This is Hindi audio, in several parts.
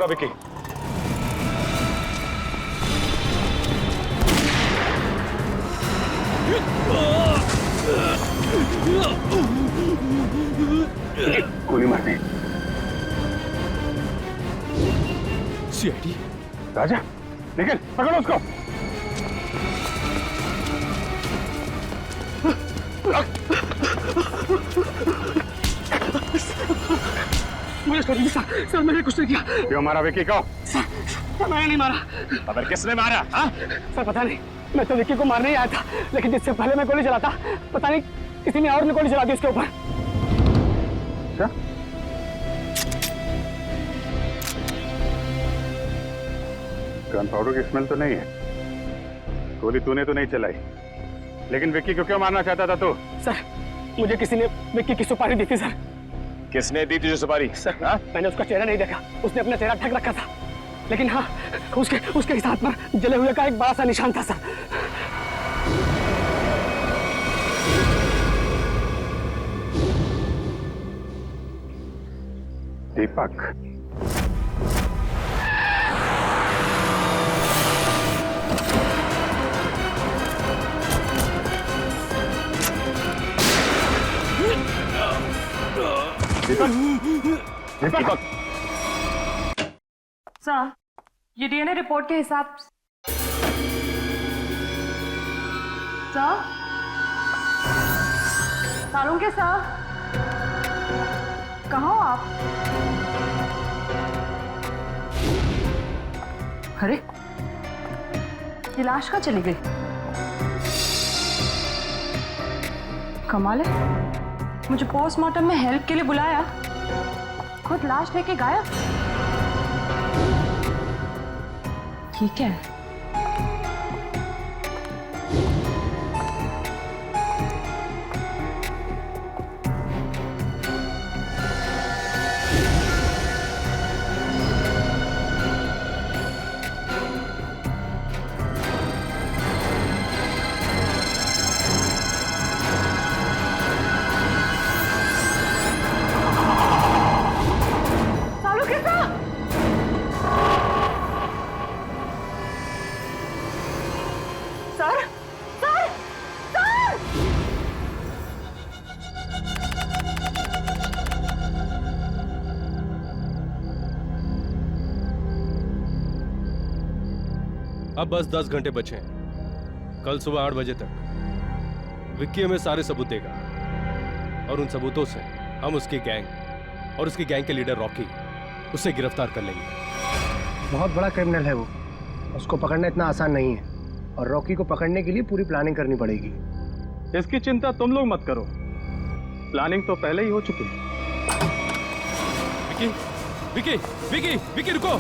होगा विक्की? गोली मारने। सीआईडी। राजा निकल, पकड़ो उसको। मुझे छोड़ दीजिए सर, सर मैंने कुछ नहीं किया। क्यों मारा विक्की को? सर मैंने नहीं मारा। अगर किसने मारा? हाँ? सर पता नहीं, मैं तो विक्की को मारने ही आया था, लेकिन जिससे पहले मैं गोली चलाता, पता नहीं किसी ने और गोली चला दी इसके ऊपर। अच्छा? गन पाउडर की स्मेल तो नहीं है। गोली तूने तो नहीं चलाई, लेकिन विक्की को क्यों मारना चाहता था तू? सर मुझे किसी ने विक्की की सुपारी दी थी सर। किसने दी तुझे सुपारी? सर मैंने उसका चेहरा नहीं देखा, उसने अपना चेहरा ढक रखा था, लेकिन हाँ उसके हाथ पर जले हुए का एक बड़ा सा निशान था सर। दीपक। दीपक। सर, ये डीएनए रिपोर्ट के हिसाब सर, सालुंके सर, कहाँ हो आप? अरे ये लाश कहाँ चली गई? कमाल है, मुझे पोस्टमार्टम में हेल्प के लिए बुलाया, खुद लाश लेके गायब। ठीक है, अब बस 10 घंटे बचे हैं। कल सुबह 8 बजे तक विक्की हमें सारे सबूत देगा, और उन सबूतों से हम उसकी गैंग और उसकी गैंग के लीडर रॉकी उसे गिरफ्तार कर लेंगे। बहुत बड़ा क्रिमिनल है वो, उसको पकड़ना इतना आसान नहीं है, और रॉकी को पकड़ने के लिए पूरी प्लानिंग करनी पड़ेगी। इसकी चिंता तुम लोग मत करो, प्लानिंग तो पहले ही हो चुकी है। विक्की, विक्की, विक्की, विक्की रुको।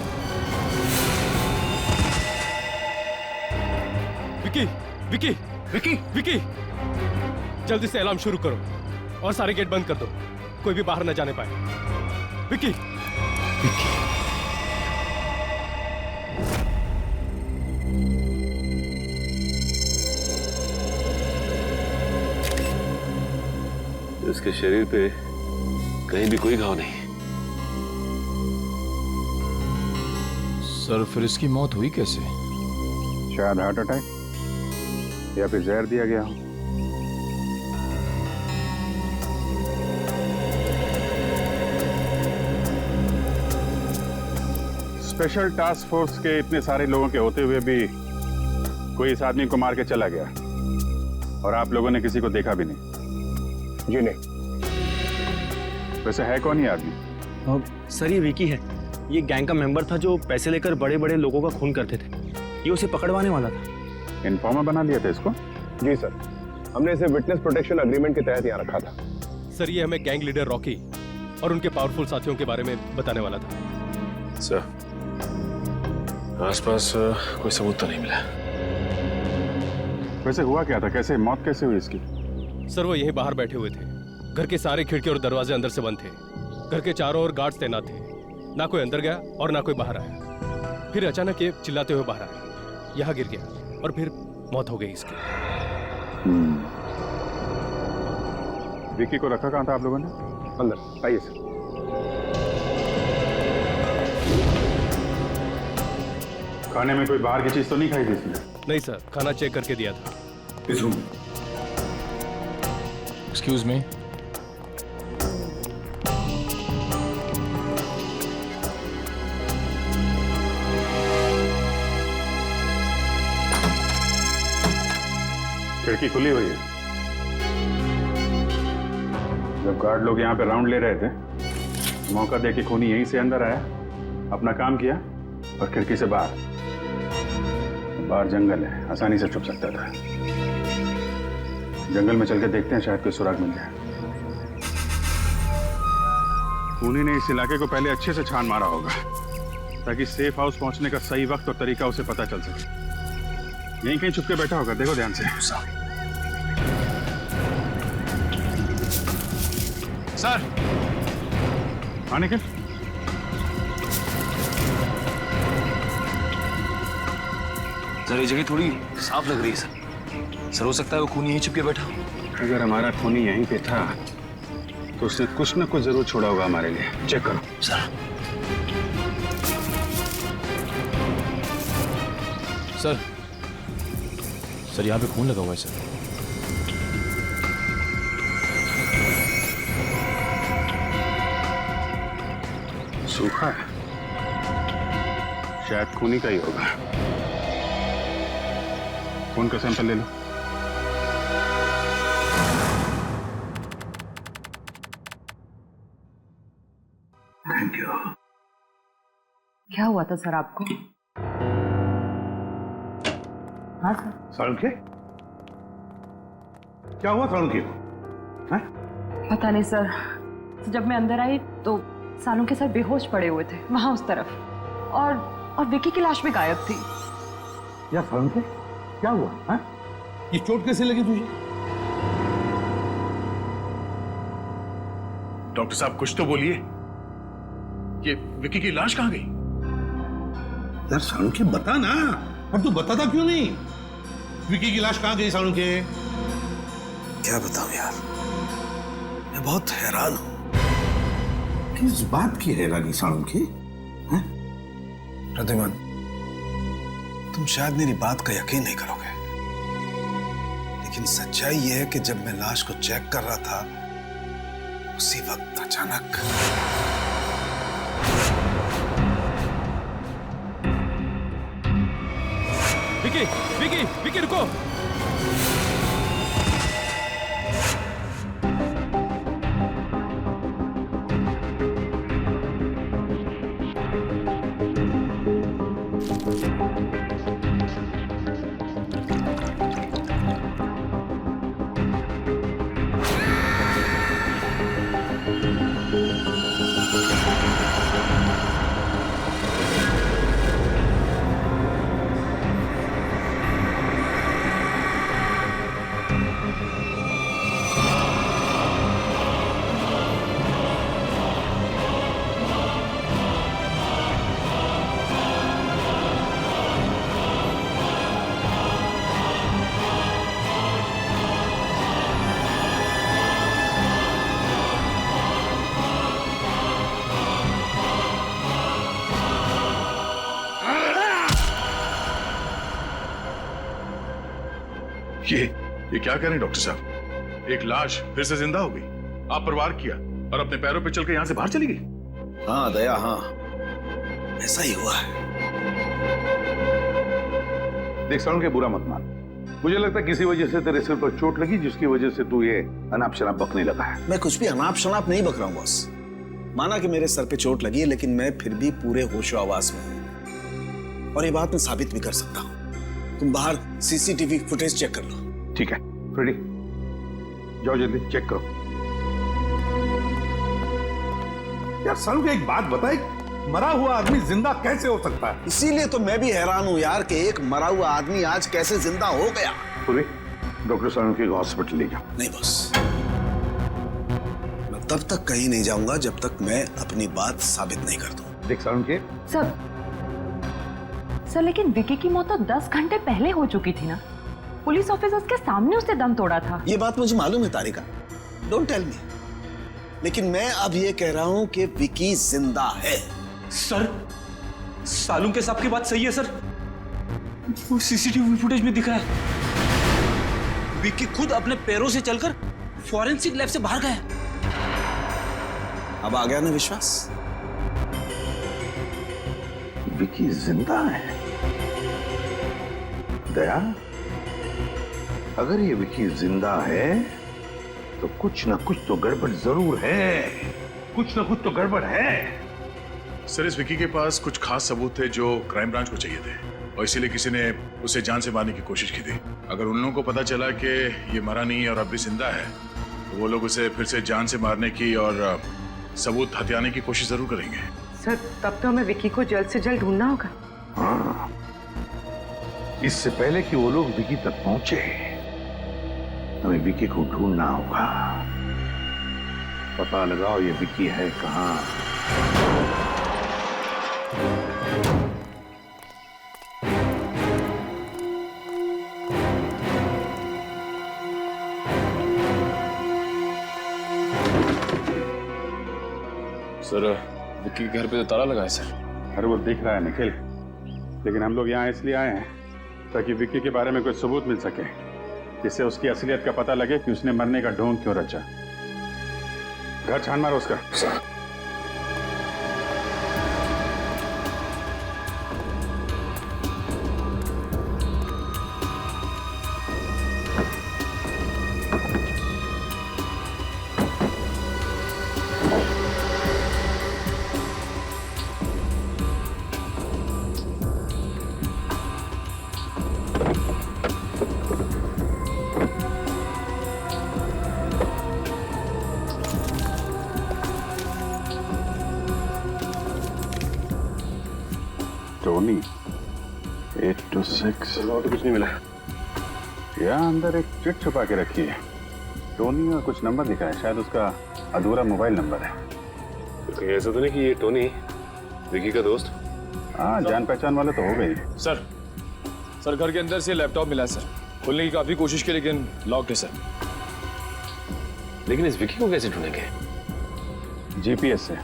विक्की, विक्की, विक्की, विक्की, जल्दी से अलार्म शुरू करो और सारे गेट बंद कर दो, कोई भी बाहर न जाने पाए। विक्की, विक्की। इसके शरीर पे कहीं भी कोई घाव नहीं। सर फिर इसकी मौत हुई कैसे? शायद हार्ट अटैक या फिर जहर दिया गया हो। स्पेशल टास्क फोर्स के इतने सारे लोगों के होते हुए भी कोई इस आदमी को मार के चला गया, और आप लोगों ने किसी को देखा भी नहीं। जी नहीं। वैसे है कौन ये आदमी? सर ये विकी है, ये गैंग का मेंबर था जो पैसे लेकर बड़े बड़े लोगों का खून करते थे। ये उसे पकड़वाने वाला था। इन्फॉर्मर बना लिया था इसको? जी सर, हमने इसे विटनेस प्रोटेक्शन एग्रीमेंट के तहत यहाँ रखा था। सर ये हमें गैंग लीडर रॉकी और उनके पावरफुल साथियों के बारे में बताने वाला था। सर आसपास कोई सबूत तो नहीं मिला। वैसे हुआ क्या था, कैसे मौत कैसे हुई इसकी? सर वो यहीं बाहर बैठे हुए थे, घर के सारे खिड़की और दरवाजे अंदर से बंद थे, घर के चारों ओर गार्ड्स तैनात थे, ना कोई अंदर गया और ना कोई बाहर आया। फिर अचानक ये चिल्लाते हुए बाहर आया, यहाँ गिर गया और फिर मौत हो गई इसकी। विक्की को रखा कहाँ था आप लोगों ने? अंदर आइए सर। खाने में कोई बाहर की चीज तो नहीं खाई थी इसने? नहीं सर, खाना चेक करके दिया था। इस रूम। Excuse me. खिड़की खुली हुई है। जब गार्ड लोग यहाँ पे राउंड ले रहे थे, मौका देके खूनी यहीं से अंदर आया, अपना काम किया और खिड़की से बाहर। बाहर जंगल है, आसानी से छुप सकता था। जंगल में चल के देखते हैं, शायद कोई सुराग मिल जाए। खूनी ने इस इलाके को पहले अच्छे से छान मारा होगा, ताकि सेफ हाउस पहुंचने का सही वक्त और तरीका उसे पता चल सके। यहीं कहीं छुप के बैठा होगा, देखो ध्यान से। सर। हाँ निखिल। सर ये जगह थोड़ी साफ लग रही है सर हो सकता है वो खूनी यहीं छिप के बैठा हो। अगर हमारा खूनी यहीं पे था तो उसने कुछ न कुछ जरूर छोड़ा होगा हमारे लिए। चेक करो सर। सर यहाँ पे खून लगा हुआ है सर। सूखा है, शायद खूनी का ही होगा। खून का सैंपल ले लो। Thank you. क्या हुआ था सर आपको? हाँ सर। सालुंखे, क्या हुआ सालुंखे को? पता नहीं सर, जब मैं अंदर आई तो सालुंखे सर बेहोश पड़े हुए थे वहां उस तरफ, और विकी की लाश भी गायब थी। या सालुंखे, क्या हुआ? हा? ये चोट कैसे लगी तुझे? डॉक्टर साहब कुछ तो बोलिए, ये विकी की लाश कहां गई? यार सालुंखे बता ना, और तू बताता क्यों नहीं? विकी की लाश कहां गई सालुंखे? क्या बताऊं यार, मैं बहुत हैरान हूं। किस बात की हैरानी सालुंखे? प्रद्युमन, तुम शायद मेरी बात का यकीन नहीं करोगे, लेकिन सच्चाई यह है कि जब मैं लाश को चेक कर रहा था, उसी वक्त अचानक विकी, विकी, विकी रुको। ये क्या करें डॉक्टर साहब? एक लाश फिर से जिंदा हो गई। आप प्रवार किया और अपने पैरों पे चल के यहां से बाहर चली गई। हाँ दया, हाँ ऐसा ही हुआ है। देख सालुंखे, बुरा मत मान। मुझे लगता है किसी वजह से तेरे सिर पर चोट लगी, जिसकी वजह से तू ये अनाप शनाप बकने लगा है। मैं कुछ भी अनाप शनाप नहीं बक रहा हूं बॉस। माना कि मेरे सर पे चोट लगी है, लेकिन मैं फिर भी पूरे होशो आवाज में हूं, और ये बात मैं साबित भी कर सकता हूं। तुम बाहर सीसीटीवी फुटेज चेक कर लो। ठीक है फ्रेडी, जाओ जल्दी चेक करो। यार सालुंखे, एक बात बताए, मरा हुआ आदमी जिंदा कैसे हो सकता है? इसीलिए तो मैं भी हैरान हूं यार कि एक मरा हुआ आदमी आज कैसे जिंदा हो गया। पूरी डॉक्टर सालुंखे को हॉस्पिटल ले जाओ। नहीं बॉस, मैं तब तक कहीं नहीं जाऊंगा जब तक मैं अपनी बात साबित नहीं कर दूं। देख सालुंखे, सर लेकिन विकी की मौत तो 10 घंटे पहले हो चुकी थी ना। पुलिस ऑफिसर्स के सामने उसने दम तोड़ा था। ये बात मुझे मालूम है तारिका, डोंट टेल मी, लेकिन मैं अब ये कह रहा हूं कि विकी जिंदा है। सर, सालुंखे साहब की बात सही है सर। वो सीसीटीवी फुटेज में दिखा है विक्की खुद अपने पैरों से चलकर फॉरेंसिक लैब से बाहर गया। अब आ गया ना विश्वास? विकी जिंदा है? दया, अगर ये विकी जिंदा है तो कुछ ना कुछ तो गड़बड़ जरूर है। कुछ ना कुछ तो गड़बड़ है। सर, इस विकी के पास कुछ खास सबूत थे जो क्राइम ब्रांच को चाहिए थे और इसीलिए किसी ने उसे जान से मारने की कोशिश की थी। अगर उन लोगों को पता चला कि ये मरा नहीं और अब भी जिंदा है तो वो लोग उसे फिर से जान से मारने की और सबूत हथियाने की कोशिश जरूर करेंगे। सर तब तो हमें विक्की को जल्द से जल्द ढूंढना होगा। हाँ, इससे पहले कि वो लोग विकी तक पहुंचे हमें विकी को ढूंढना होगा। पता लगाओ ये विकी है कहाँ। सर विक्की के घर पे तो ताला लगा है सर। अरे वो दिख रहा है निखिल, लेकिन हम लोग यहाँ इसलिए आए हैं ताकि विक्की के बारे में कोई सबूत मिल सके जिससे उसकी असलियत का पता लगे कि उसने मरने का ढोंग क्यों रचा। घर छान मारो उसका। सर टोनी 826 तो कुछ नहीं मिला। यहाँ अंदर एक चिट छुपा के रखी है। टोनी और कुछ नंबर दिखा है, शायद उसका अधूरा मोबाइल नंबर है। तो ऐसा तो नहीं कि ये टोनी विकी का दोस्त? हाँ, जान पहचान वाले तो हो गई। सर घर के अंदर से लैपटॉप मिला है सर। खोलने की काफी कोशिश की लेकिन लॉक है सर। लेकिन इस विकी को कैसे ढूंढेंगे? जीपीएस से।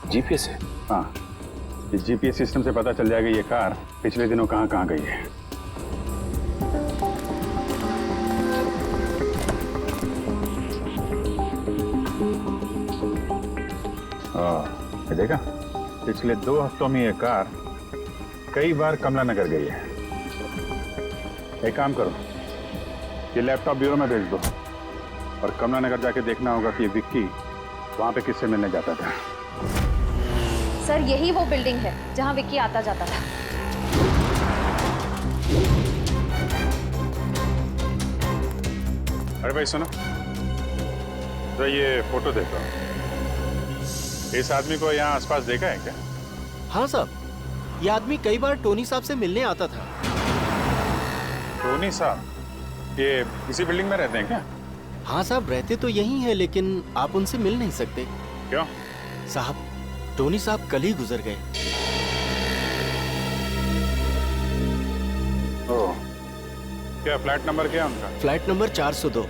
जीपीएस से? हाँ, इस जीपीएस सिस्टम से पता चल जाएगा ये कार पिछले दिनों कहाँ कहाँ गई है। ये देखा, पिछले 2 हफ्तों में ये कार कई बार कमला नगर गई है। एक काम करो, ये लैपटॉप ब्यूरो में भेज दो और कमला नगर जाके देखना होगा कि ये विक्की वहां पे किससे मिलने जाता था। सर यही वो बिल्डिंग है जहां विक्की आता जाता था। अरे भाई सुनो, तो ये फोटो देखो। इस आदमी को यहाँ आसपास देखा है क्या? हाँ साहब, ये आदमी कई बार टोनी साहब से मिलने आता था। टोनी साहब ये इसी बिल्डिंग में रहते हैं क्या? हाँ साहब, रहते तो यही हैं लेकिन आप उनसे मिल नहीं सकते। क्यों? साहब टोनी साहब कल ही गुजर गए। ओह, क्या फ्लैट नंबर क्या है उनका? Flat number 402।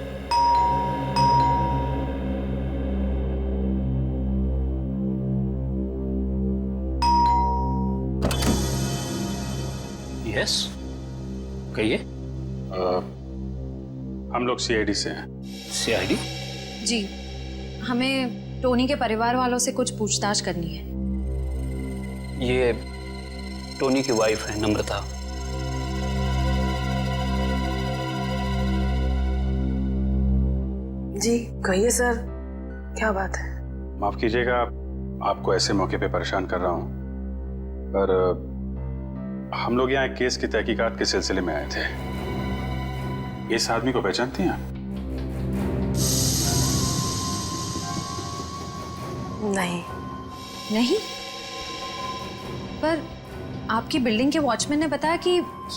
यस, कहिए। हम लोग सीआईडी से हैं। सीआईडी? जी, हमें टोनी के परिवार वालों से कुछ पूछताछ करनी है। ये टोनी की वाइफ है नम्रता। जी कहिए सर, क्या बात है? माफ कीजिएगा आपको ऐसे मौके पे परेशान कर रहा हूँ, पर हम लोग यहाँ एक केस की तहकीकात के सिलसिले में आए थे। इस आदमी को पहचानती हैं आप? नहीं, पर आपकी बिल्डिंग के वॉचमैन ने बताया कि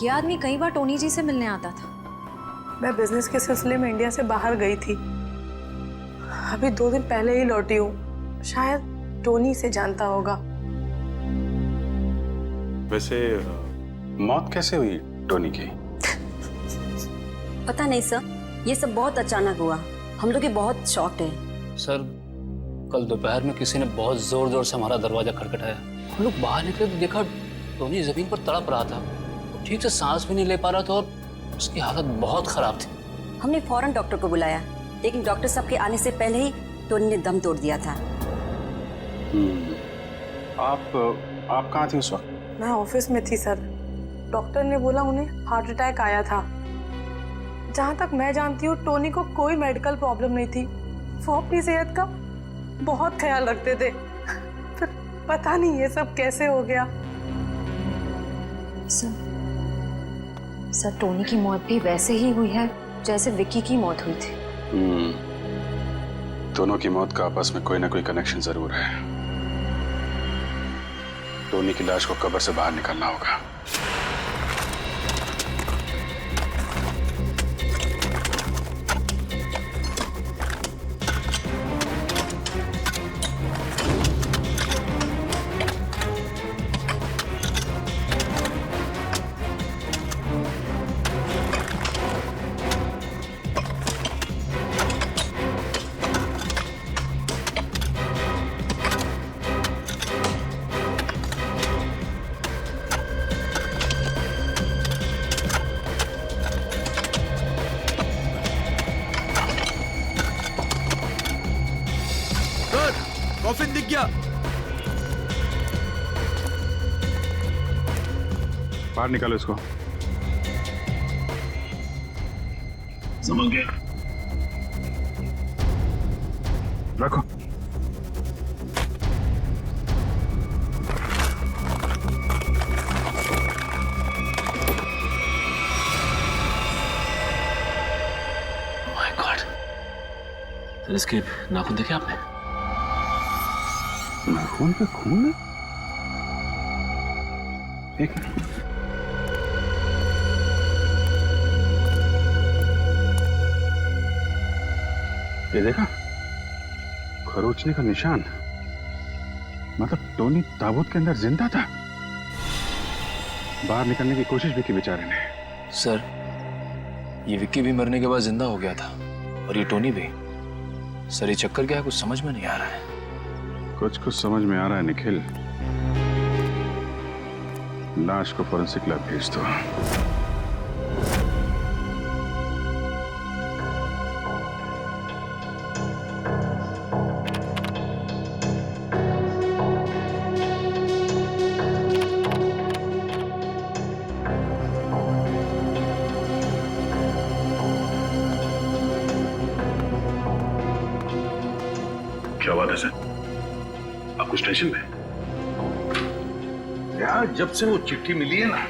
ये आदमी कई बार टोनी जी से मिलने आता था। मैं बिजनेस के सिलसिले में इंडिया से बाहर गई थी, अभी 2 दिन पहले ही लौटी हूँ। शायद टोनी से जानता होगा। वैसे मौत कैसे हुई टोनी की? पता नहीं सर, ये सब बहुत अचानक हुआ। हम लोग बहुत शॉक्ड हैं। सर कल दोपहर में किसी ने बहुत जोर जोर से हमारा दरवाजा खटखटाया। हम लोग बाहर निकले तो देखा टोनी जमीन पर तड़प रहा था। ठीक से सांस भी नहीं ले पा रहा था और उसकी हालत बहुत खराब थी। हमने फौरन डॉक्टर को बुलाया, लेकिन डॉक्टर साहब के आने से पहले ही टोनी ने दम तोड़ दिया था। आप कहाँ थी उस वक्त? मैं ऑफिस में थी सर। डॉक्टर ने बोला उन्हें हार्ट अटैक आया था। जहाँ तक मैं जानती हूँ टोनी को कोई मेडिकल प्रॉब्लम नहीं थी। वो अपनी सेहत का बहुत ख्याल रखते थे। फिर पता नहीं ये सब कैसे हो गया। सर टोनी की मौत भी वैसे ही हुई है जैसे विक्की की मौत हुई थी। दोनों की मौत का आपस में कोई ना कोई कनेक्शन जरूर है। टोनी की लाश को कब्र से बाहर निकालना होगा। कॉफिन दिख गया। बाहर निकालो इसको। समझ गया। रखो। My God. सर इसके नाखून देखे आपने? नाखून पे खून है? एक मिनट। ये देखा, खरोचने का निशान। मतलब टोनी ताबूत के अंदर जिंदा था। बाहर निकलने की कोशिश भी की बेचारे ने। सर ये विक्की भी मरने के बाद जिंदा हो गया था और ये टोनी भी। सर ये चक्कर क्या है, कुछ समझ में नहीं आ रहा है। कुछ समझ में आ रहा है निखिल। लाश को फोरेंसिक लैब भेज दो। क्या बात है सर? आप कुछ टेंशन में? यार जब से वो चिट्ठी मिली है ना,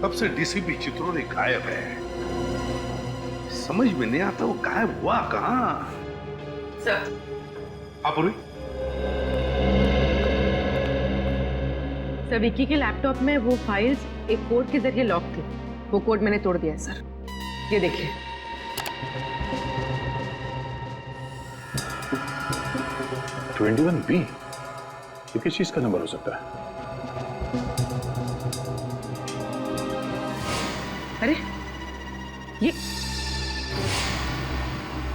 तब से डीसीपी चित्रोले गायब है। समझ में नहीं आता वो गायब हुआ कहां। सर आप सर विक्की के लैपटॉप में वो फाइल्स एक कोड के जरिए लॉक थी। वो कोड मैंने तोड़ दिया है सर। ये देखिए। B? ये किस चीज का नंबर हो सकता है? अरे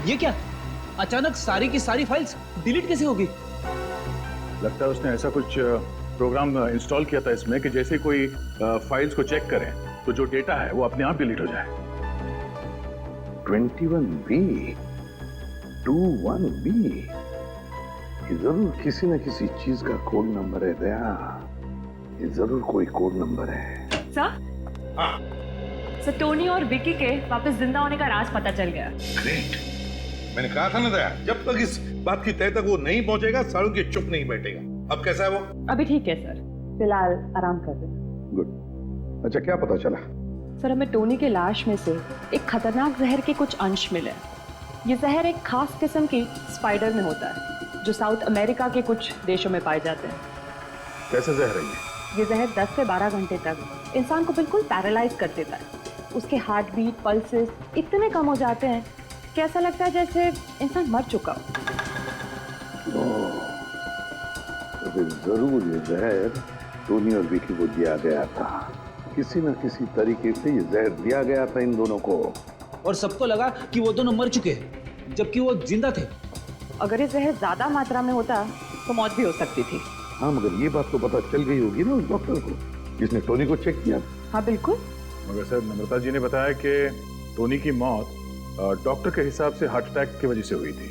ये क्या? अचानक सारी की सारी फाइल्स डिलीट कैसे होगी? लगता है उसने ऐसा कुछ प्रोग्राम इंस्टॉल किया था इसमें कि जैसे कोई फाइल्स को चेक करें तो जो डेटा है वो अपने आप डिलीट हो जाए। 21B, 21B, ये जरूर किसी न किसी चीज का कोड नंबर है दया। ये जरूर कोई कोड नंबर है। सर? हाँ। सर टोनी और विक्की के वापस जिंदा होने का राज पता चल गया। ग्रेट। मैंने कहा था ना दया, जब तक इस बात की तह तक वो नहीं पहुंचेगा सालों की चुप नहीं बैठेगा। अब कैसा है वो? अभी ठीक है सर, फिलहाल आराम कर रहे हैं। गुड। अच्छा क्या पता चला? सर हमें टोनी के लाश में से एक खतरनाक जहर के कुछ अंश मिले। ये जहर एक खास किस्म की स्पाइडर में होता है जो साउथ अमेरिका के कुछ देशों में पाए जाते हैं। कैसे जहर है ये जहर 10 से 12 घंटे तक इंसान को बिल्कुल पैरालाइज कर देता है। उसके हार्ट बीट, पल्सेस इतने कम हो जाते हैं कि ऐसा लगता है जैसे इंसान मर चुका हो। तो फिर जरूर ये जहर टोनी और विकी को दिया गया था। किसी न किसी तरीके से ये जहर दिया गया था इन दोनों को। और सबको लगा कि वो दोनों मर चुके हैं जबकि वो जिंदा थे। अगर ये जहर ज्यादा मात्रा में होता तो मौत भी हो सकती थी। हाँ मगर ये बात तो पता चल गई होगी ना उस डॉक्टर को जिसने टोनी को चेक किया? हाँ बिल्कुल। मगर सर, नम्रता जी ने बताया कि टोनी की मौत डॉक्टर के हिसाब से हार्ट अटैक की वजह से हुई थी।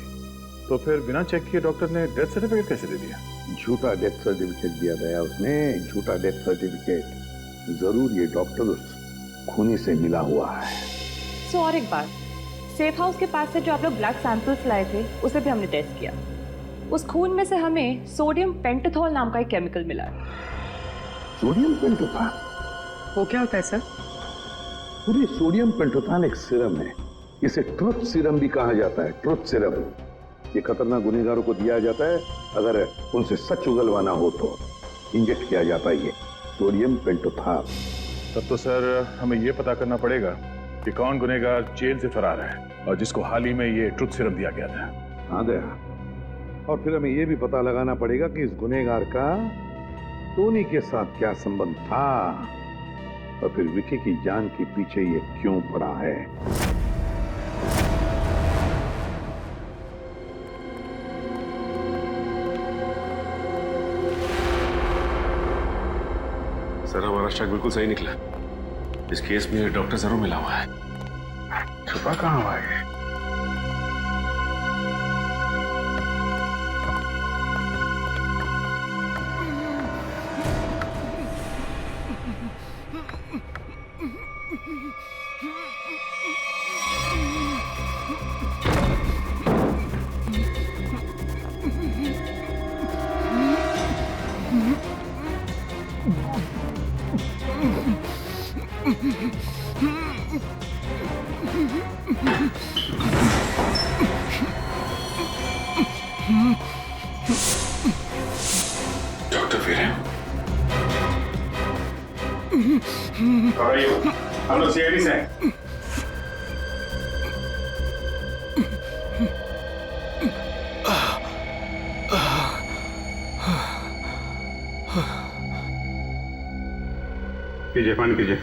तो फिर बिना चेक किए डॉक्टर ने डेथ सर्टिफिकेट कैसे दे दिया? झूठा डेथ सर्टिफिकेट दिया गया उसने, झूठा डेथ सर्टिफिकेट। जरूर ये डॉक्टर उस खूनी से मिला हुआ है। सो और एक बात, सेफ हाउस के पास से जो आप लोग ब्लड सैंपल्स लाए थे उसे भी हमने टेस्ट किया। उस खून में से हमें सोडियम पेंटाथॉल नाम का एक केमिकल मिला है। सोडियम पेंटाथॉल? वो क्या होता है सर? पूरी सोडियम पेंटाथॉल एक सीरम है। इसे ट्रुथ सीरम भी कहा जाता है, ट्रुथ सीरम। ये खतरनाक गुनहगारों को दिया जाता है अगर उनसे सच उगलवाना हो तो। इंजेक्ट किया जाता है ये सोडियम पेंटाथॉल। तब तो सर हमें ये पता करना पड़ेगा कि कौन गुनहगार जेल से फरार है और जिसको हाल ही में ये ट्रुथ सीरम दिया गया था। हाँ दया, और फिर हमें ये भी पता लगाना पड़ेगा कि इस गुनहगार का टोनी के साथ क्या संबंध था और फिर विकी की जान के पीछे ये क्यों पड़ा है। सर, हमारा शक बिल्कुल सही निकला। इस केस में डॉक्टर जरूर मिला हुआ है। छुपा कहाँ हुआ है? डॉक्टर वीरेन, हम लोग सीआईडी से हैं। कीजिए, पानी कीजिए।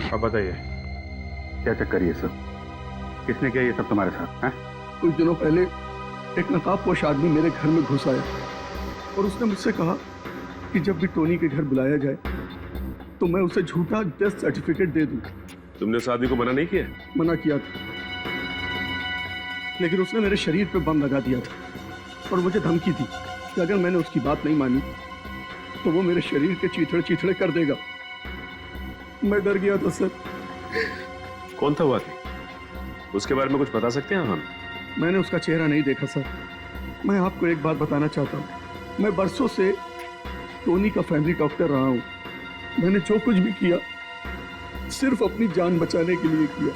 अब बताइए, क्या चक्कर है ये सब? किसने किया ये सब तुम्हारे साथ? हैं? कुछ दिनों पहले एक नकाबपोश आदमी मेरे घर में घुस आया और उसने मुझसे कहा कि जब भी टोनी के घर बुलाया जाए तो मैं उसे झूठा डेथ सर्टिफिकेट दे दूं। तुमने उस आदमी को मना नहीं किया? मना किया था, लेकिन उसने मेरे शरीर पे बम लगा दिया था और मुझे धमकी दी कि अगर मैंने उसकी बात नहीं मानी तो वो मेरे शरीर के चीथड़े चीथड़े कर देगा। मैं डर गया था सर। कौन था वो आदमी? उसके बारे में कुछ बता सकते हैं हम? मैंने उसका चेहरा नहीं देखा सर। मैं आपको एक बात बताना चाहता हूँ, मैं बरसों से टोनी का फैमिली डॉक्टर रहा हूँ। मैंने जो कुछ भी किया सिर्फ अपनी जान बचाने के लिए किया।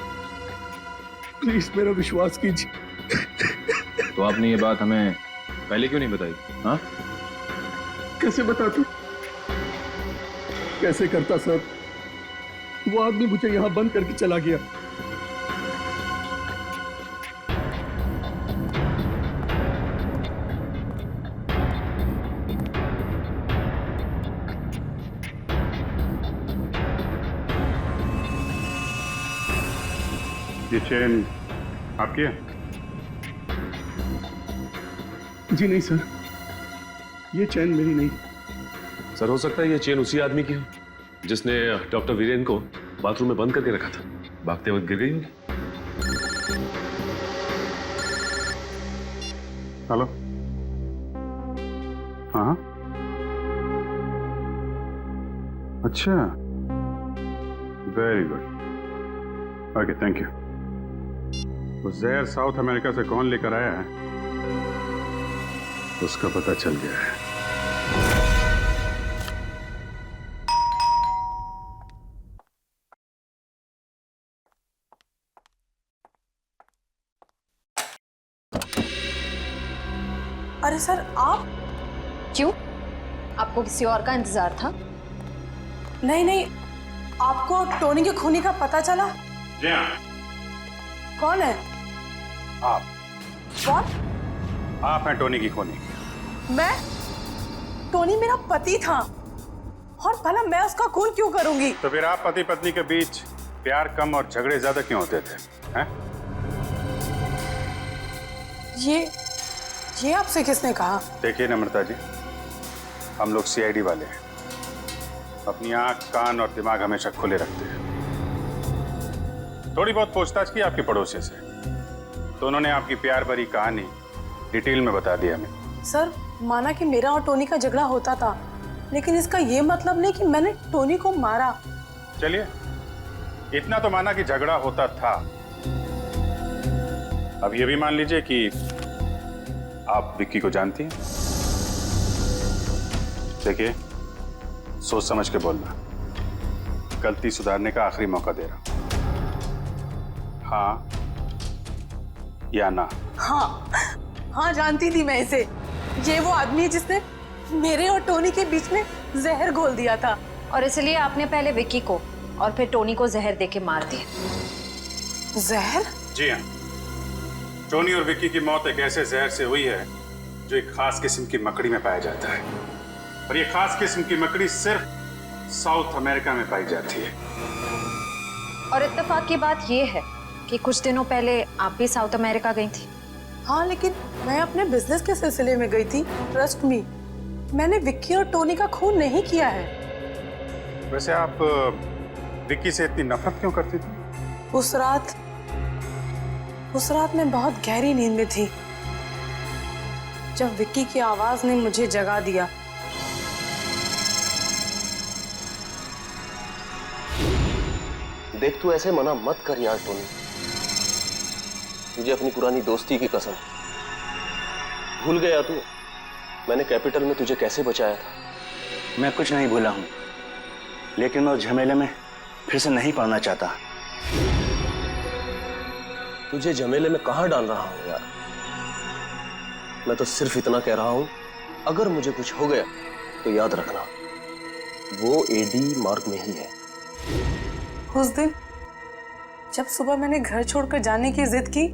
प्लीज मेरा विश्वास कीजिए। तो आपने ये बात हमें पहले क्यों नहीं बताई? हाँ, कैसे बताता, कैसे करता सर? वो आदमी मुझे यहाँ बंद करके चला गया। ये चेन आपकी है? जी नहीं सर, ये चैन मेरी नहीं। सर, हो सकता है ये चेन उसी आदमी की हो जिसने डॉक्टर वीरेन को बाथरूम में बंद करके रखा था। भागते वक्त गिर गई होगी। हेलो, हाँ, अच्छा, very good, okay, thank you. वो जहर साउथ अमेरिका से कौन लेकर आया है उसका पता चल गया है। अरे सर, आप क्यों? आपको किसी और का इंतजार था? नहीं नहीं, आपको टोनी के खूनी का पता चला? जी हाँ। कौन है आप? कौन? आप हैं टोनी की खूनी? मैं? टोनी मेरा पति था और भला मैं उसका खून क्यों करूंगी? तो फिर आप पति पत्नी के बीच प्यार कम और झगड़े ज्यादा क्यों होते थे? हैं? ये आपसे किसने कहा? देखिए नम्रता जी, हम लोग सीआईडी वाले हैं, अपनी आंख, कान और दिमाग हमेशा खुले रखते हैं। थोड़ी बहुत पूछताछ की आपके पड़ोसी से, तो उन्होंने आपकी प्यार भरी कहानी डिटेल में बता दी हमें। सर, माना कि मेरा और टोनी का झगड़ा होता था, लेकिन इसका ये मतलब नहीं कि मैंने टोनी को मारा। चलिए, इतना तो माना कि झगड़ा होता था। अब ये भी मान लीजिए कि आप विक्की को जानती हैं। देखिए, सोच समझ के बोलना, गलती सुधारने का आखिरी मौका दे रहा हूं। हाँ या ना? हाँ, जानती थी मैं इसे। ये वो आदमी है जिसने मेरे और टोनी के बीच में जहर घोल दिया था। और इसलिए आपने पहले विक्की को और फिर टोनी को जहर देके मार दिया। जहर? जी हाँ, टोनी और विक्की की मौत एक ऐसे जहर से हुई है जो एक खास किस्म की मकड़ी में पाया जाता है, और ये खास किस्म की मकड़ी सिर्फ साउथ अमेरिका में पाई जाती है। और इत्तेफाक की बात ये है कि कुछ दिनों पहले आप भी साउथ अमेरिका गई थी। हाँ, लेकिन मैं अपने बिजनेस के सिलसिले में गई थी। ट्रस्ट मी, मैंने विक्की और टोनी का खून नहीं किया है। वैसे आप विक्की से इतनी नफरत क्यों करती थी? उस रात मैं बहुत गहरी नींद में थी जब विक्की की आवाज ने मुझे जगा दिया। देख, तू ऐसे मना मत कर यार टोनी, मुझे अपनी पुरानी दोस्ती की कसम। भूल गया तू मैंने कैपिटल में तुझे कैसे बचाया था? मैं कुछ नहीं भूला हूं, लेकिन मैं उस झमेले में फिर से नहीं पड़ना चाहता। तुझे झमेले में कहां डाल रहा हूं यार? मैं तो सिर्फ इतना कह रहा हूं, अगर मुझे कुछ हो गया तो याद रखना वो एडी मार्ग में ही है। उस दिन जब सुबह मैंने घर छोड़कर जाने की जिद की,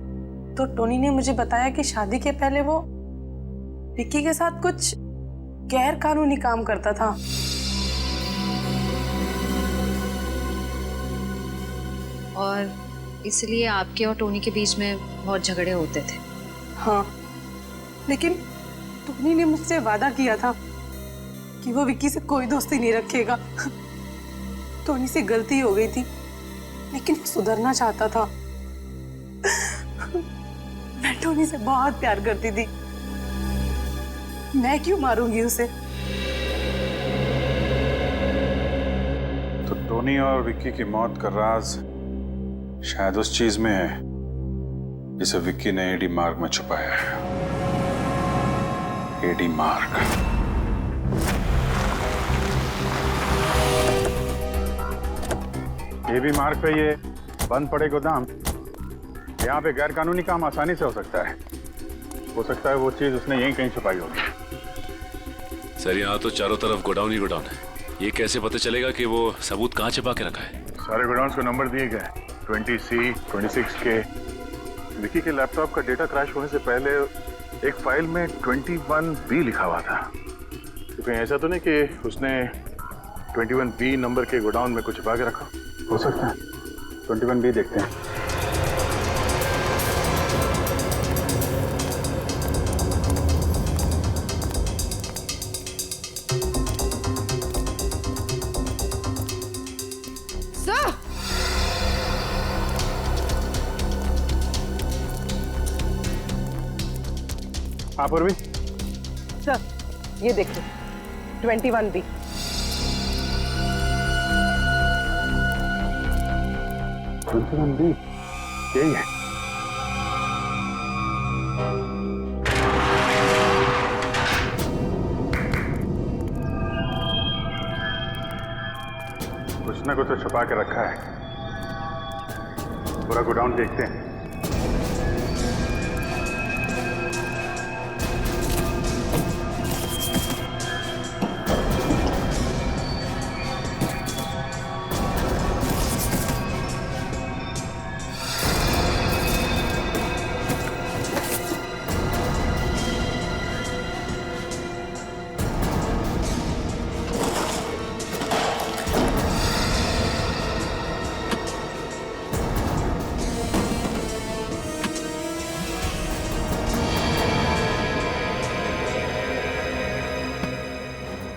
तो टोनी ने मुझे बताया कि शादी के पहले वो विक्की के साथ कुछ गैर कानूनी काम करता था। और इसलिए आपके और टोनी के बीच में बहुत झगड़े होते थे। हाँ, लेकिन टोनी ने मुझसे वादा किया था कि वो विक्की से कोई दोस्ती नहीं रखेगा। टोनी से गलती हो गई थी, लेकिन वो सुधरना चाहता था। मैं टोनी से बहुत प्यार करती थी, मैं क्यों मारूंगी उसे? तो टोनी और विक्की की मौत का राज शायद उस चीज में है जिसे विक्की ने एडी मार्ग में छुपाया है। एडी मार्ग। एडी मार्ग पे ये बंद पड़े गोदाम, यहाँ पे गैर कानूनी काम आसानी से हो सकता है। हो सकता है वो चीज उसने यहीं कहीं छुपाई होगी। सर, यहाँ तो चारों तरफ गोडाउन ही गोडाउन है। ये कैसे पता चलेगा कि वो सबूत कहाँ छिपा के रखा है? सारे गोडाउन्स को नंबर दिए गए, 20C, 26K। विक्की के लैपटॉप का डेटा क्रैश होने से पहले एक फाइल में 21B लिखा हुआ था। तो कहीं ऐसा तो नहीं कि उसने 21B नंबर के गोडाउन में कुछ छिपा के रखा? हो सकता है। 21B देखते हैं। हाँ पूर्वी। सर, ये देखिए 21B। यही है। कुछ ना कुछ तो छुपा के रखा है। पूरा गोडाउन देखते हैं।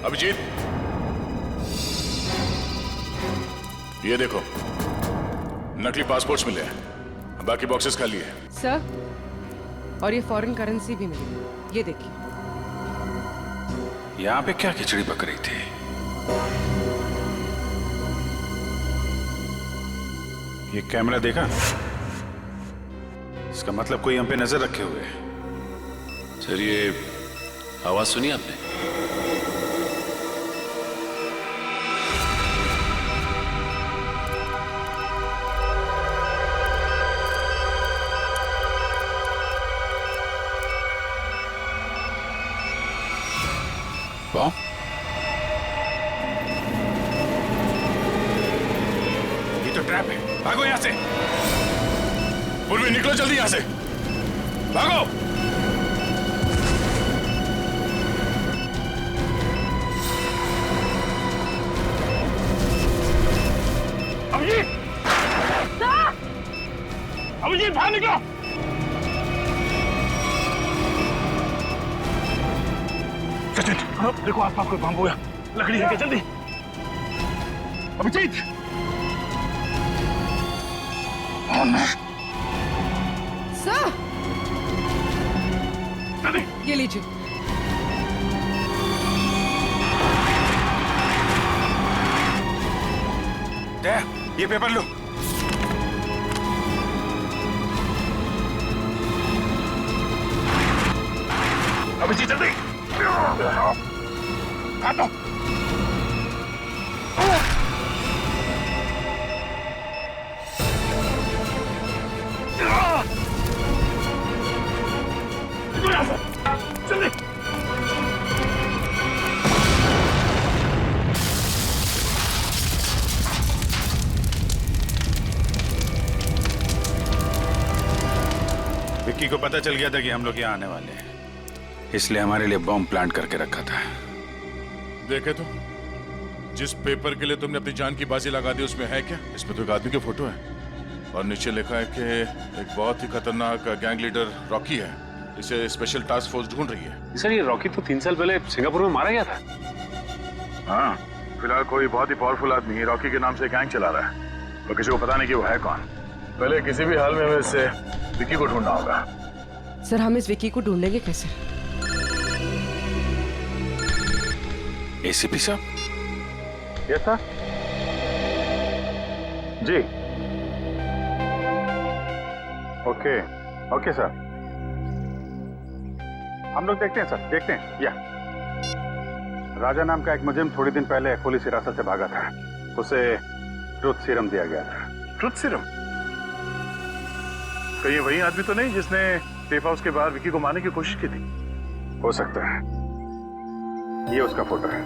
अभिजीत, ये देखो, नकली पासपोर्ट्स मिले हैं, बाकी बॉक्सेस खाली है। सर, और ये फॉरेन करेंसी भी मिली, ये देखिए। यहाँ पे क्या खिचड़ी पक रही थी? ये कैमरा देखा? इसका मतलब कोई हम पे नजर रखे हुए है। सर, ये आवाज सुनी आपने? बॉम्ब? ये तो ट्रैप है। भागो यहां से। पूर्वी, निकलो जल्दी यहां से। भागो। अभिजीत! अभिजीत, बाहर निकलो। सचिन, देखो आसपास कोई बम हुआ। लकड़ी लेके जल्दी। अभिजीत! सर, ये लीजिए। ये पेपर लो। अभिजीत, जल्दी। काटो। जल्दी। विक्की को पता चल गया था कि हम लोग यहाँ आने वाले हैं, इसलिए हमारे लिए बॉम्ब प्लांट करके रखा था। देखे तो, जिस पेपर के लिए तुमने अपनी जान की बाजी लगा दी उसमें है क्या? इसमें तो एक आदमी की फोटो है और नीचे लिखा है कि एक बहुत ही खतरनाक गैंग लीडर रॉकी है, इसे स्पेशल टास्क फोर्स ढूंढ रही है। सर, ये रॉकी तो 3 साल पहले सिंगापुर में मारा गया था। हाँ, फिलहाल कोई बहुत ही पावरफुल आदमी रॉकी के नाम से गैंग चला रहा है, तो किसी को पता नहीं कि वो है कौन। पहले किसी भी हाल में हमें इससे विक्की को ढूंढना होगा। सर, हम इस विक्की को ढूंढेंगे कैसे? एसीपी साहब? Yes sir. जी, ओके ओके सर, हम लोग देखते हैं सर, देखते हैं। या राजा नाम का एक मुजरिम थोड़ी दिन पहले पुलिस हिरासत से भागा था, उसे ट्रुथ सीरम दिया गया था। Truth serum? कहीं वही आदमी तो नहीं जिसने सेफ हाउस के बाहर विक्की को मारने की कोशिश की थी? हो सकता है, ये उसका फोटो है।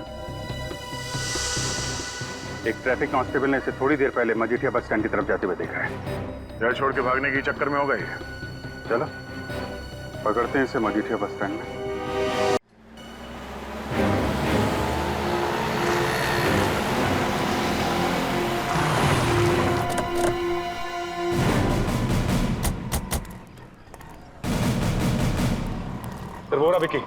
एक ट्रैफिक कांस्टेबल ने इसे थोड़ी देर पहले मजीठिया बस स्टैंड की तरफ जाते हुए देखा है। घर छोड़ के भागने के चक्कर में होगा ये। चलो पकड़ते हैं इसे मजीठिया बस स्टैंड में। वो रहा विक्की।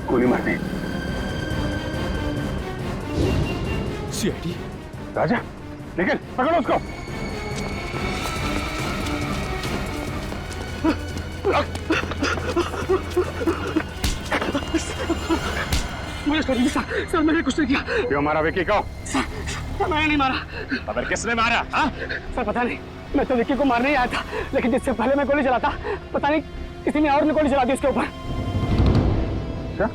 गोली मारने। सीआईडी? राजा, निकल, पकड़ो उसको। मुझे छोड़ दीजिए सर, मैंने कुछ नहीं किया। क्यों मारा विक्की को? सर, मैंने नहीं मारा। अगर किसने मारा? हाँ? सर पता नहीं, मैं तो विक्की को मारने ही आया था, लेकिन जिससे पहले मैं गोली चलाता, पता नहीं किसी ने और ने गोली चला दी उसके ऊपर। क्या?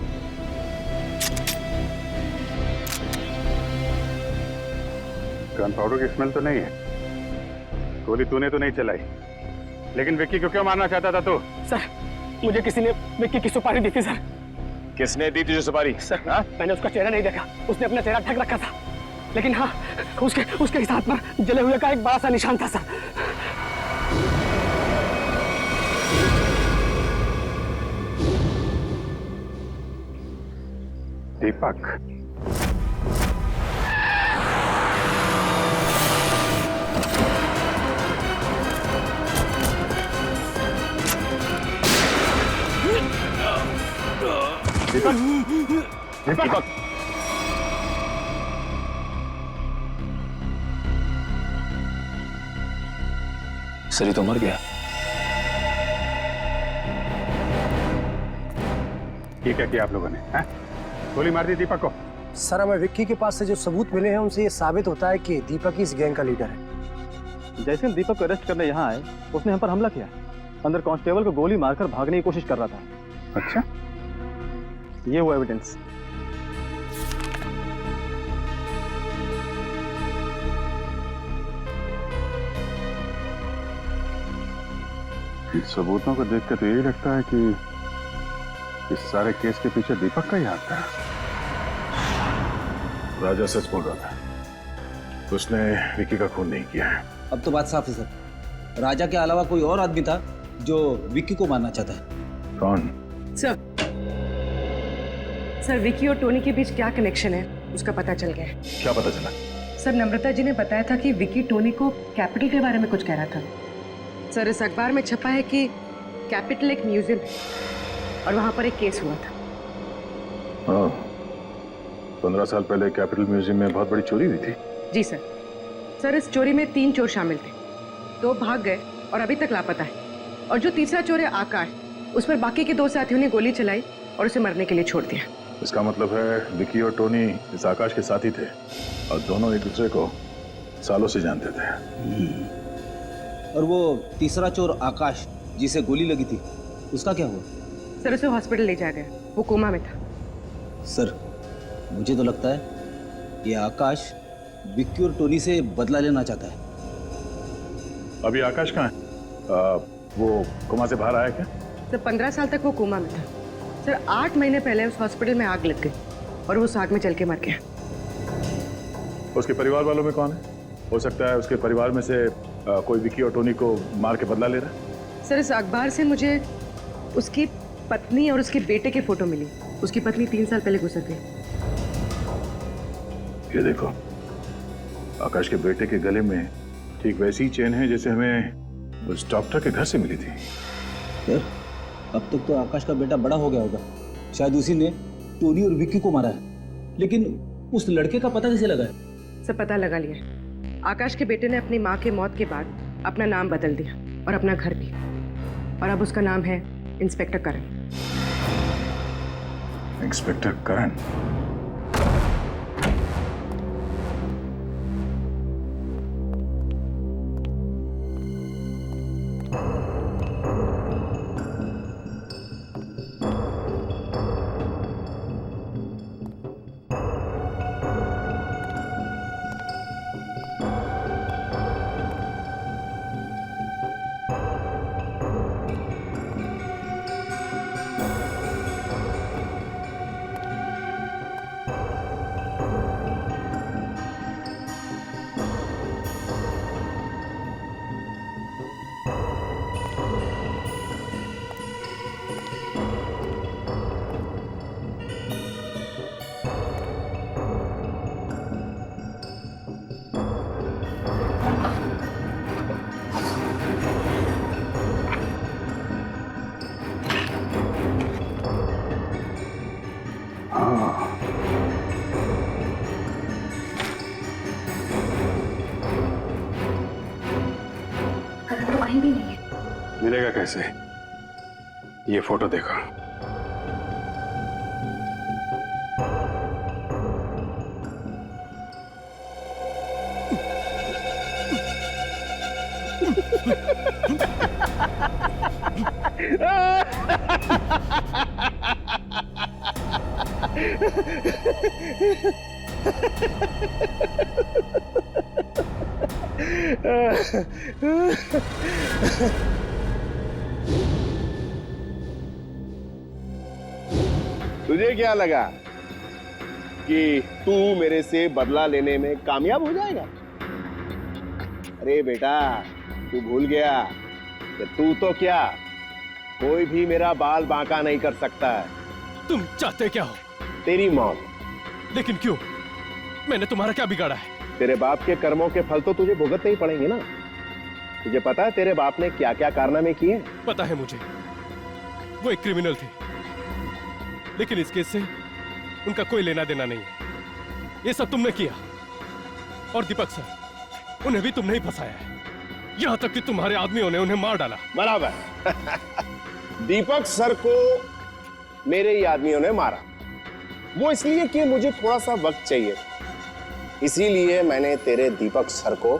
गन पाउडर की स्मेल तो नहीं है। गोली तूने तो नहीं चलाई, लेकिन विक्की को क्यों मारना चाहता था तू? सर, मुझे किसी ने विक्की की सुपारी दी थी सर। किसने दी तुझे सुपारी? सर, मैंने उसका चेहरा नहीं देखा, उसने अपना चेहरा ढक रखा था, लेकिन हाँ, उसके इस हाथ पर जले हुए का एक बड़ा सा निशान था सर। दीपक? दीपक सरी तो मर गया। ये क्या किया आप लोगों ने? हैं? गोली मार दी दीपक को? सर हमें विक्की के पास से जो सबूत मिले हैं उनसे ये साबित होता है कि दीपक ही इस गैंग का लीडर है। जैसे हम दीपक को अरेस्ट करने यहाँ आए, उसने हम पर हमला किया। अंदर कांस्टेबल को गोली मारकर भागने की कोशिश कर रहा था। अच्छा, ये वो एविडेंस। इन सबूतों को देख कर तो यही लगता है कि इस सारे केस के पीछे दीपक का ही हाथ था। राजा सच बोल रहा था, उसने विक्की का खून नहीं किया है। अब तो बात साफ है सर, राजा के अलावा कोई और आदमी था जो विक्की को मारना चाहता है। कौन? सर विक्की और टोनी के बीच क्या कनेक्शन है उसका पता चल गया है। क्या पता चला? सर नम्रता जी ने बताया था कि विक्की टोनी को कैपिटल के बारे में कुछ कह रहा था। सर इस अखबार में छपा है कि कैपिटल एक म्यूजियम है और वहां पर एक केस हुआ था। 15 साल पहले कैपिटल म्यूजियम में बहुत बड़ी चोरी हुई थी। जी सर। सर इस चोरी में 3 चोर शामिल थे, 2 भाग गए और अभी तक लापता है। और जो तीसरा चोर है आकाश, उस पर बाकी के 2 साथियों ने गोली चलाई और उसे मरने के लिए छोड़ दिया। इसका मतलब है विक्की और टोनी इस आकाश के साथी थे और दोनों एक दूसरे को सालों से जानते थे। और वो तीसरा चोर आकाश जिसे गोली लगी थी, उसका क्या हुआ? सर उसे हॉस्पिटल ले जाया गया, वो कोमा में था। सर मुझे तो लगता है ये आकाश विक्की और टोनी से बदला लेना चाहता है। अभी आकाश कहाँ है? वो कोमा से बाहर आया क्या? सर 15 साल तक वो कोमा में था। सर 8 महीने पहले उस हॉस्पिटल में आग लग गई और वो उस आग में जल के मर गया। उसके परिवार वालों में कौन है? हो सकता है उसके परिवार में से कोई विक्की और टोनी को मार के बदला ले रहा है। सर इस अखबार से मुझे उसकी पत्नी और उसके बेटे के फोटो मिली। उसकी पत्नी 3 साल पहले गुजर गई। ये देखो, आकाश के बेटे के गले में ठीक वैसी चेन है जैसे हमें उस डॉक्टर के घर से मिली थी। सर अब तक तो आकाश का बेटा बड़ा हो गया होगा, शायद उसी ने टोनी और विक्की को मारा है। लेकिन उस लड़के का पता कैसे लगा है? सब पता लगा लिया। आकाश के बेटे ने अपनी माँ के मौत के बाद अपना नाम बदल दिया और अपना घर भी, और अब उसका नाम है इंस्पेक्टर करण। इंस्पेक्टर करण? कहीं भी नहीं है। मिलेगा कैसे? ये फोटो देखो। तुझे क्या लगा कि तू मेरे से बदला लेने में कामयाब हो जाएगा? अरे बेटा, तू भूल गया कि तू तो क्या, कोई भी मेरा बाल बांका नहीं कर सकता है। तुम चाहते क्या हो? तेरी मौत। लेकिन क्यों? मैंने तुम्हारा क्या बिगाड़ा है? तेरे बाप के कर्मों के फल तो तुझे भुगतने ही पड़ेंगे ना। तुझे पता है तेरे बाप ने क्या क्या कारनामे किए? पता है मुझे, वो एक क्रिमिनल थे। लेकिन इस केस से उनका कोई लेना देना नहीं है। ये सब तुमने किया। और दीपक सर, उन्हें भी तुमने ही फंसाया है, यहां तक कि तुम्हारे आदमियों ने उन्हें मार डाला। बराबर। दीपक सर को मेरे ही आदमियों ने मारा, वो इसलिए कि मुझे थोड़ा सा वक्त चाहिए, इसीलिए मैंने तेरे दीपक सर को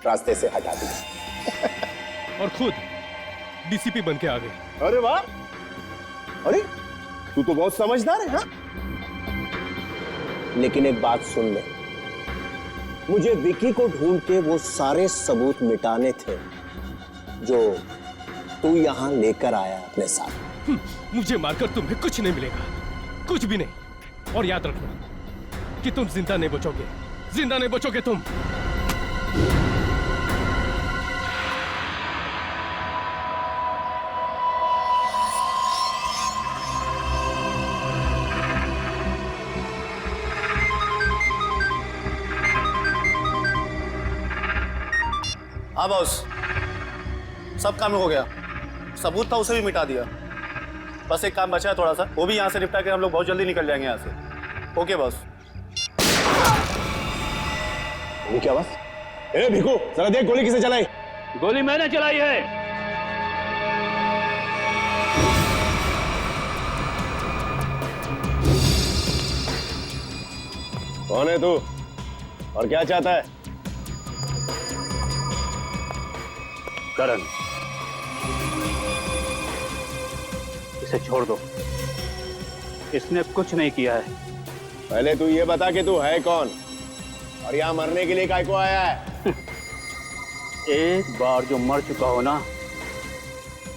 रास्ते से हटा दिया और खुद डीसीपी बन के आ गए। अरे वाह, अरे तू तो बहुत समझदार है। हाँ, लेकिन एक बात सुन ले, मुझे विकी को ढूंढ के वो सारे सबूत मिटाने थे जो तू यहां लेकर आया अपने साथ। मुझे मारकर तुम्हें कुछ नहीं मिलेगा, कुछ भी नहीं। और याद रखना कि तुम जिंदा नहीं बचोगे, जिंदा नहीं बचोगे तुम। हाँ बॉस, सब काम हो गया। सबूत था उसे भी मिटा दिया। बस एक काम बचा है थोड़ा सा, वो भी यहाँ से निपटा के हम लोग बहुत जल्दी निकल जाएंगे यहाँ से। Okay boss. ये क्या बात? ए भिखू, जरा देख गोली किसे चलाई? गोली मैंने चलाई है। कौन है तू और क्या चाहता है? करण, इसे छोड़ दो, इसने कुछ नहीं किया है। पहले तू ये बता कि तू है कौन और यहाँ मरने के लिए काय को आया है? एक बार जो मर चुका हो ना,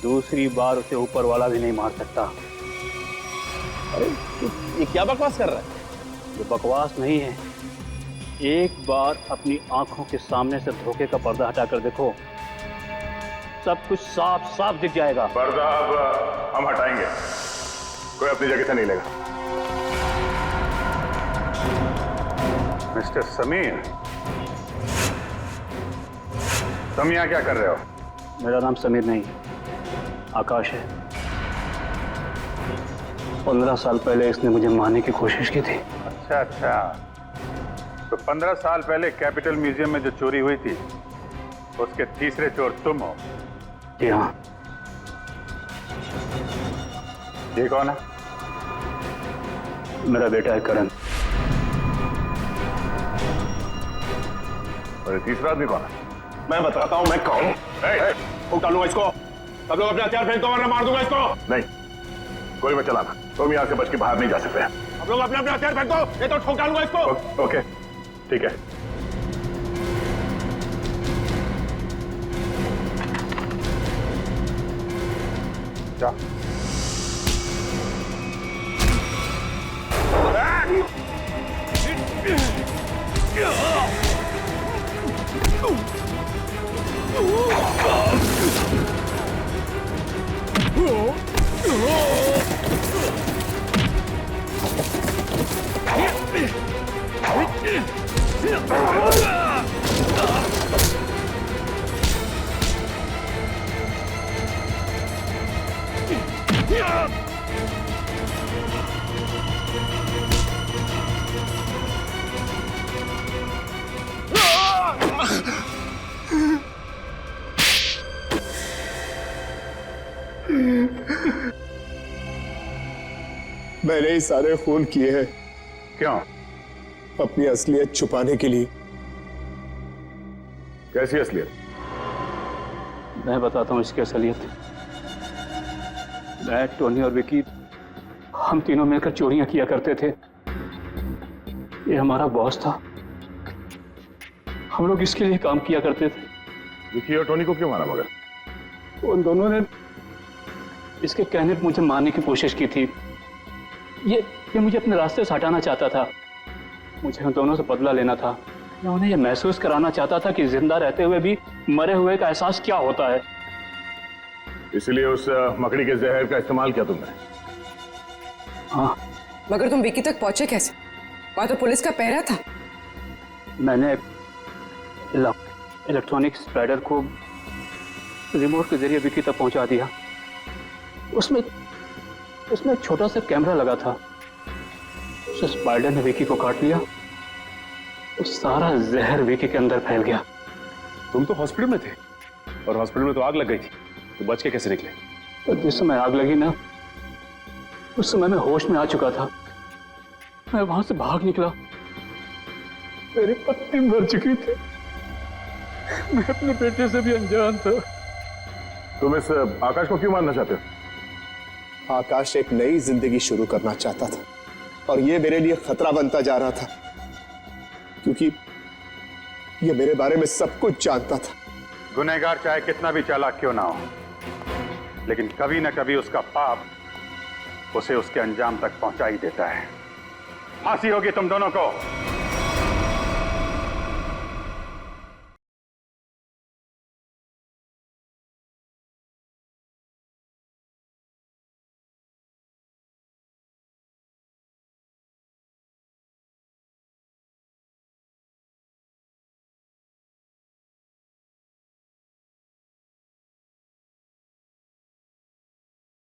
दूसरी बार उसे ऊपर वाला भी नहीं मार सकता। अरे ये क्या बकवास कर रहा है? ये बकवास नहीं है। एक बार अपनी आंखों के सामने से धोखे का पर्दा हटाकर देखो, सब कुछ साफ साफ दिख जाएगा। पर्दा अब हम हटाएंगे, कोई अपनी जगह से नहीं लेगा। मिस्टर समीर, तुम यहाँ क्या कर रहे हो? मेरा नाम समीर नहीं, आकाश है। 15 साल पहले इसने मुझे मारने की कोशिश की थी। अच्छा अच्छा, तो 15 साल पहले कैपिटल म्यूजियम में जो चोरी हुई थी, उसके तीसरे चोर तुम हो? जी हाँ। ये कौन है? मेरा बेटा है करण। और तीसरा आदमी कौन है? मैं बताता हूं मैं कौन हूं। ठोक डालूंगा इसको। सब लोग अपने हथियार फेंक दो वरना मार दूंगा इसको। नहीं, गोली मत चलाना, तुम यहाँ से बच के बाहर नहीं जा सकते। आप लोग अपने अपने हथियार फेंक दो, ये तो ठोक डालूंगा इसको। ओके, ठीक है। जा। मैंने ही सारे खून किए हैं। क्यों? अपनी असलियत छुपाने के लिए। कैसी असलियत? मैं बताता हूँ इसकी असलियत। मैं, टोनी और विकी, हम तीनों मिलकर चोरियां किया करते थे। ये हमारा बॉस था, हम लोग इसके लिए काम किया करते थे। विकी और टोनी को क्यों मारा मगर? उन दोनों ने इसके कहने पर मुझे मारने की कोशिश की थी। ये मुझे अपने रास्ते से हटाना चाहता था। मुझे उन दोनों से बदला लेना था। मैं उन्हें यह महसूस कराना चाहता था कि जिंदा रहते हुए भी मरे हुए का एहसास क्या होता है। इसलिए उस मकड़ी के जहर का इस्तेमाल किया तुमने? हाँ। मगर तुम विकी तक पहुंचे कैसे? वहां तो पुलिस का पहरा था। मैंने इलेक्ट्रॉनिक स्पाइडर को रिमोट के जरिए विकी तक पहुंचा दिया। उसमें उसमें एक छोटा सा कैमरा लगा था। उस स्पाइडर ने विकी को काट लिया, तो सारा जहर विकी के अंदर फैल गया। तुम तो हॉस्पिटल में थे और हॉस्पिटल में तो आग लग गई थी, तो बच के कैसे निकले? तो जिस समय आग लगी ना, उस समय मैं होश में आ चुका था। मैं वहां से भाग निकला, मेरी पत्नी मर चुकी थी, मैं अपने बेटे से भी अनजान था। तुम इस आकाश को क्यों मारना चाहते हो? आकाश एक नई जिंदगी शुरू करना चाहता था और ये मेरे लिए खतरा बनता जा रहा था, क्योंकि ये मेरे बारे में सब कुछ जानता था। गुनहगार चाहे कितना भी चालाक क्यों ना हो, लेकिन कभी ना कभी उसका पाप उसे उसके अंजाम तक पहुंचा ही देता है। फांसी होगी तुम दोनों को।